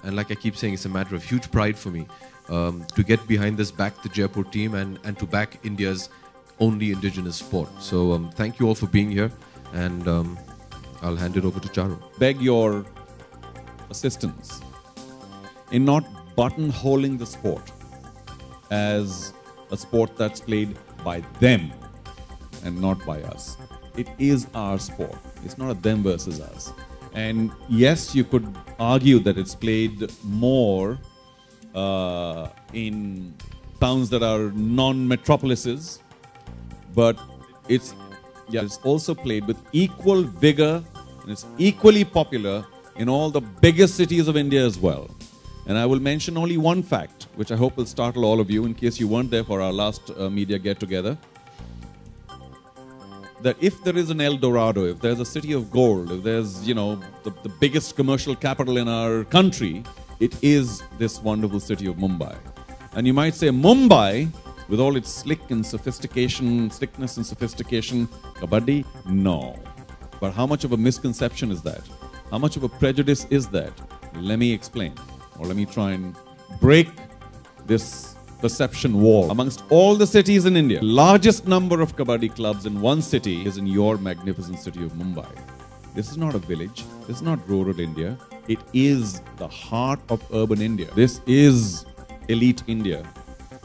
And like I keep saying, it's a matter of huge pride for me to get behind this, back the Jaipur team, and to back India's only indigenous sport. So thank you all for being here, and I'll hand it over to Charu. Beg your assistance in not buttonholing the sport as a sport that's played by them and not by us. It is our sport. It's not a them versus us. And yes, you could argue that it's played more in towns that are non-metropolises, but it's also played with equal vigor, and it's equally popular in all the biggest cities of India as well. And I will mention only one fact, which I hope will startle all of you in case you weren't there for our last media get-together. That if there is an El Dorado, if there's a city of gold, if there's, the biggest commercial capital in our country, it is this wonderful city of Mumbai. And you might say, Mumbai, with all its slickness and sophistication, Kabaddi? No. But how much of a misconception is that? How much of a prejudice is that? Let me explain, or let me try and break this perception wall. Amongst all the cities in India, the largest number of Kabaddi clubs in one city is in your magnificent city of Mumbai. This is not a village. This is not rural India. It is the heart of urban India. This is elite India.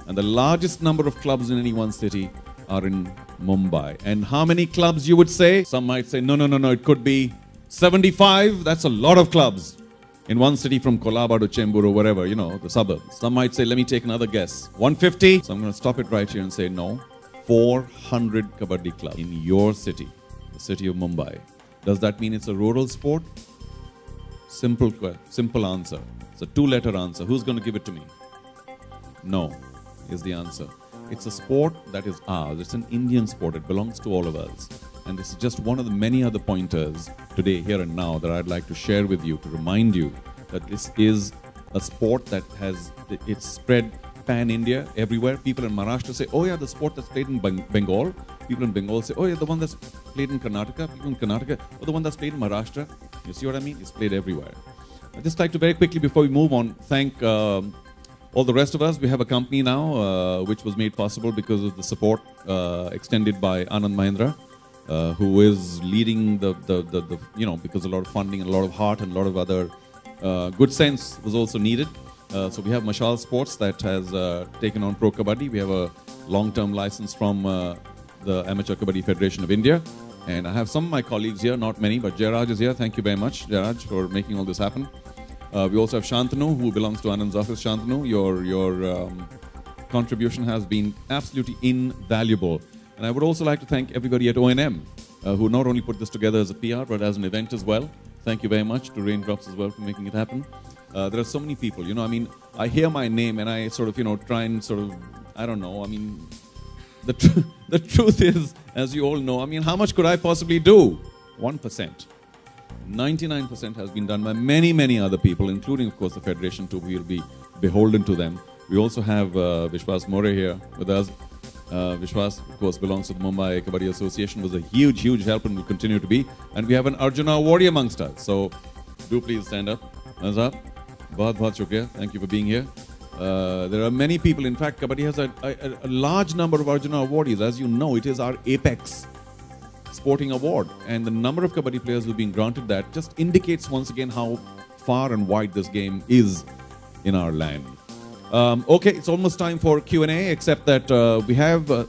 And the largest number of clubs in any one city are in Mumbai. And how many clubs you would say? Some might say, no, it could be 75. That's a lot of clubs in one city from Colaba to Chembur or wherever, the suburbs. Some might say, let me take another guess. 150? So I'm going to stop it right here and say no. 400 Kabaddi clubs in your city, the city of Mumbai. Does that mean it's a rural sport? Simple answer. It's a two-letter answer. Who's going to give it to me? No, is the answer. It's a sport that is ours. It's an Indian sport. It belongs to all of us. And this is just one of the many other pointers today, here and now, that I'd like to share with you to remind you that this is a sport that it's spread pan-India, everywhere. People in Maharashtra say, oh yeah, the sport that's played in Bengal. People in Bengal say, oh yeah, the one that's played in Karnataka. People in Karnataka, oh, the one that's played in Maharashtra. You see what I mean? It's played everywhere. I'd just like to very quickly, before we move on, thank all the rest of us. We have a company now which was made possible because of the support extended by Anand Mahindra, who is leading because a lot of funding and a lot of heart and a lot of other good sense was also needed. So we have Mashal Sports that has taken on Pro Kabaddi. We have a long-term license from the Amateur Kabaddi Federation of India. And I have some of my colleagues here, not many, but Jairaj is here. Thank you very much, Jairaj, for making all this happen. We also have Shantanu, who belongs to Anand's office. Shantanu, your contribution has been absolutely invaluable. And I would also like to thank everybody at O&M, who not only put this together as a PR, but as an event as well. Thank you very much to Raindrops as well for making it happen. There are so many people, I hear my name and I sort of, try and sort of, I don't know, the truth is, as you all know, how much could I possibly do? 1%. 99% has been done by many, many other people, including, of course, the Federation too. We will be beholden to them. We also have Vishwas More here with us. Vishwas, of course, belongs to the Mumbai Kabaddi Association, was a huge, huge help and will continue to be. And we have an Arjuna awardee amongst us. So do please stand up. Hands up. Bahut shukriya. Thank you for being here. There are many people. In fact, Kabaddi has a large number of Arjuna awardees. As you know, it is our apex sporting award. And the number of Kabaddi players who've been granted that just indicates once again how far and wide this game is in our land. Okay, it's almost time for Q&A, except that we have,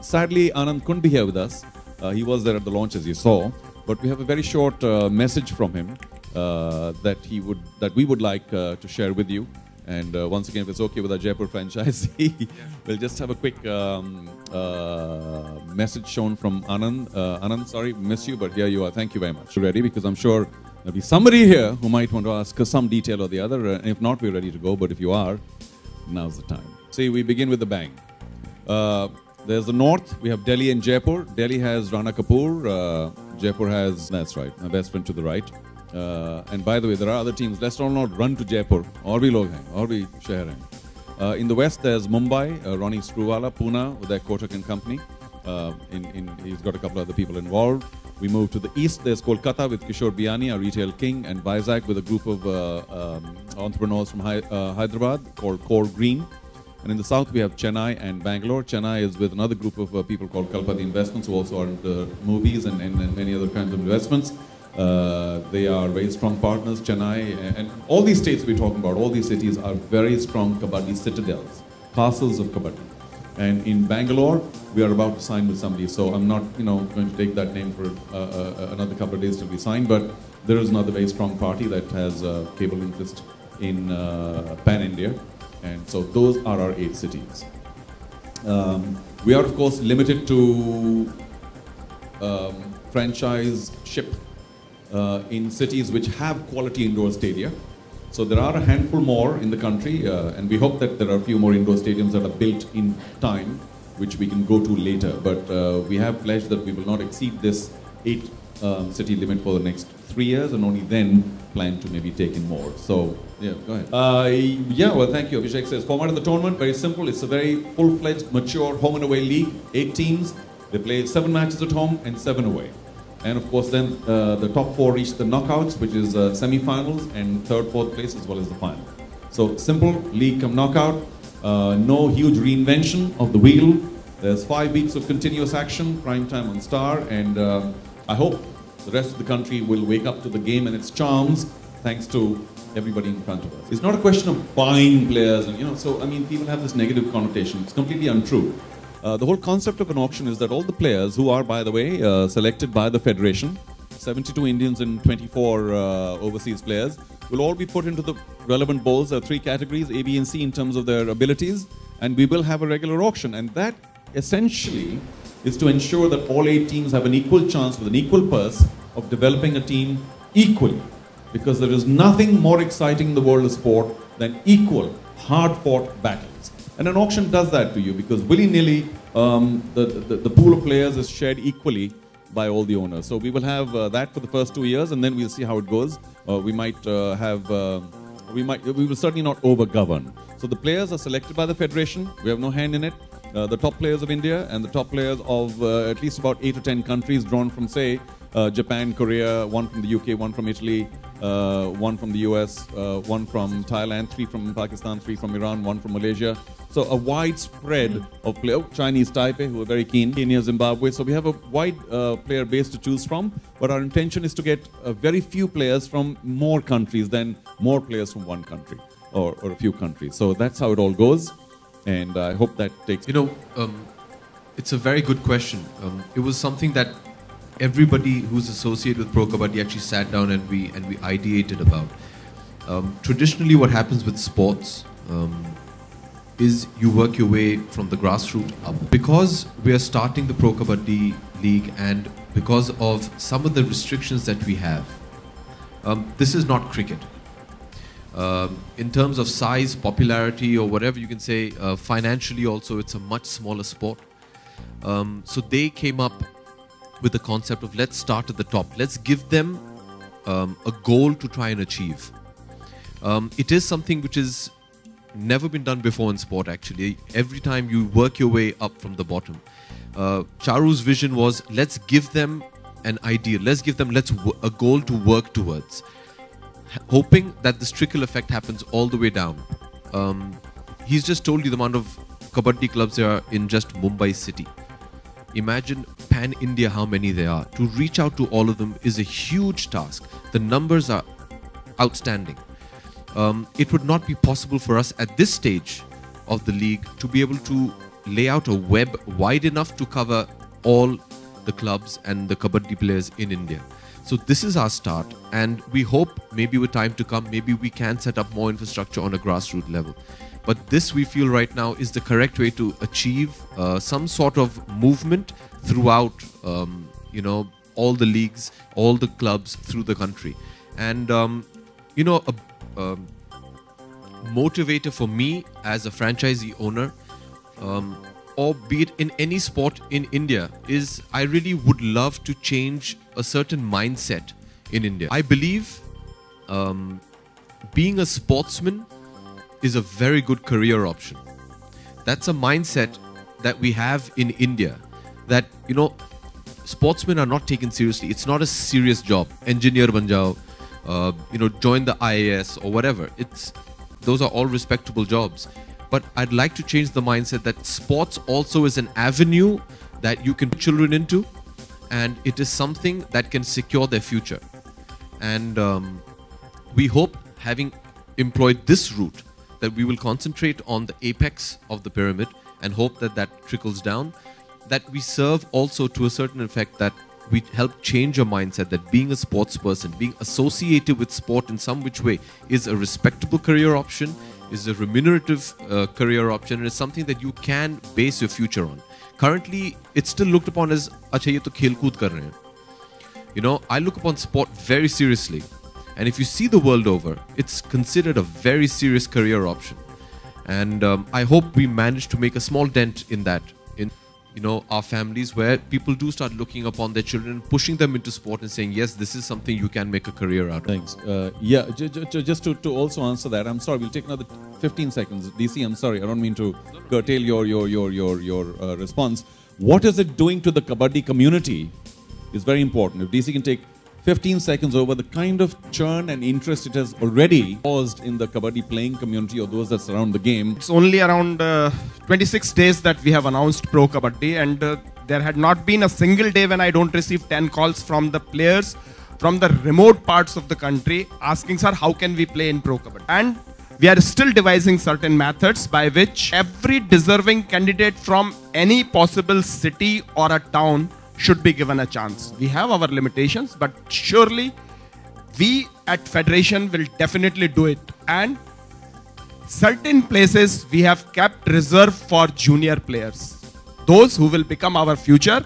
sadly, Anand couldn't be here with us. He was there at the launch, as you saw. But we have a very short message from him that we would like to share with you. And once again, if it's okay with our Jaipur franchisee, we'll just have a quick message shown from Anand. Anand, sorry, miss you, but here you are. Thank you very much. Ready? Because I'm sure there'll be somebody here who might want to ask us some detail or the other. And if not, we're ready to go. But if you are, now's the time. See, we begin with the bang. There's the north. We have Delhi and Jaipur. Delhi has Rana Kapoor. Jaipur has, that's right, my best friend to the right. And by the way, there are other teams. Let's all not run to Jaipur. Aur bhi log hain, aur bhi sheher hain. In the west, there's Mumbai, Ronnie Screwwala, Pune with their Kotak and Company. He's got a couple other people involved. We move to the east. There's Kolkata with Kishore Biani, our retail king, and Vizag with a group of entrepreneurs from Hyderabad called Core Green. And in the south, we have Chennai and Bangalore. Chennai is with another group of people called KABADDI Investments, who also are into movies and many other kinds of investments. They are very strong partners. Chennai and all these states we're talking about, all these cities are very strong Kabaddi citadels, castles of Kabaddi. And in Bangalore, we are about to sign with somebody. So I'm not, going to take that name for another couple of days till we sign. But there is another very strong party that has cable interest in Pan India. And so those are our 8 cities. We are, of course, limited to franchise ship in cities which have quality indoor stadia. So there are a handful more in the country, and we hope that there are a few more indoor stadiums that are built in time, which we can go to later. But we have pledged that we will not exceed this 8 city limit for the next 3 years, and only then plan to maybe take in more. So, yeah, go ahead. Well, thank you. Abhishek says, format of the tournament, very simple. It's a very full-fledged, mature home and away league. 8 teams. They play 7 matches at home and 7 away. And of course, then the top 4 reach the knockouts, which is semi-finals and 3rd, 4th place, as well as the final. So simple, league come knockout. No huge reinvention of the wheel. There's 5 weeks of continuous action, prime time on Star, and I hope the rest of the country will wake up to the game and its charms, thanks to everybody in front of us. It's not a question of buying players, and so I mean, people have this negative connotation. It's completely untrue. The whole concept of an auction is that all the players who are, by the way, selected by the Federation, 72 Indians and 24 overseas players, will all be put into the relevant bowls. There are 3 categories, A, B, and C, in terms of their abilities, and we will have a regular auction. And that essentially is to ensure that all 8 teams have an equal chance with an equal purse of developing a team equally. Because there is nothing more exciting in the world of sport than equal, hard-fought battles. And an auction does that to you, because willy-nilly, the pool of players is shared equally by all the owners. So we will have that for the first 2 years, and then we'll see how it goes. We will certainly not over-govern. So the players are selected by the Federation. We have no hand in it. The top players of India and the top players of at least about 8 or 10 countries, drawn from, say, Japan, Korea, 1 from the UK, 1 from Italy, 1 from the US, 1 from Thailand, 3 from Pakistan, 3 from Iran, 1 from Malaysia. So a wide spread of players. Chinese Taipei, who are very keen, Kenya, Zimbabwe. So we have a wide player base to choose from, but our intention is to get very few players from more countries than more players from one country or a few countries. So that's how it all goes, and I hope that takes... It's a very good question. It was something that everybody who's associated with Pro Kabaddi actually sat down and we ideated about. Traditionally, what happens with sports is you work your way from the grassroots up. Because we are starting the Pro Kabaddi League, and because of some of the restrictions that we have, this is not cricket. In terms of size, popularity, or whatever you can say, financially also, it's a much smaller sport. So they came up with the concept of, let's start at the top. Let's give them a goal to try and achieve. It is something which has never been done before in sport, actually. Every time you work your way up from the bottom. Charu's vision was, let's give them an ideal. Let's give them a goal to work towards, hoping that this trickle effect happens all the way down. He's just told you the amount of Kabaddi clubs there are in just Mumbai city. Imagine pan-India how many there are. To reach out to all of them is a huge task. The numbers are outstanding. It would not be possible for us at this stage of the league to be able to lay out a web wide enough to cover all the clubs and the Kabaddi players in India. So this is our start, and we hope maybe with time to come, maybe we can set up more infrastructure on a grassroots level. But this, we feel right now, is the correct way to achieve some sort of movement throughout, all the leagues, all the clubs through the country. And, a motivator for me as a franchisee owner, or be it in any sport in India, is I really would love to change a certain mindset in India. I believe being a sportsman is a very good career option. That's a mindset that we have in India, that, sportsmen are not taken seriously. It's not a serious job. Engineer ban jao, join the IAS or whatever. Those are all respectable jobs. But I'd like to change the mindset that sports also is an avenue that you can put children into, and it is something that can secure their future. And we hope, having employed this route, that we will concentrate on the apex of the pyramid and hope that that trickles down, that we serve also to a certain effect, that we help change a mindset that being a sports person, being associated with sport in some which way, is a respectable career option, is a remunerative career option, and is something that you can base your future on. Currently, it's still looked upon as, acha ye to khel kood kar rahe hain. I look upon sport very seriously. And if you see the world over, it's considered a very serious career option. And I hope we manage to make a small dent in that, in our families, where people do start looking upon their children, pushing them into sport and saying, yes, this is something you can make a career out of. Thanks. Just to also answer that, I'm sorry, we'll take another 15 seconds. DC, I'm sorry, I don't mean to curtail your response. What is it doing to the Kabaddi community is very important. If DC can take 15 seconds over the kind of churn and interest it has already caused in the Kabaddi playing community or those that surround the game. It's only around 26 days that we have announced Pro Kabaddi, and there had not been a single day when I don't receive 10 calls from the players from the remote parts of the country asking, sir, how can we play in Pro Kabaddi? And we are still devising certain methods by which every deserving candidate from any possible city or a town should be given a chance. We have our limitations, but surely we at Federation will definitely do it. And certain places we have kept reserved for junior players, those who will become our future.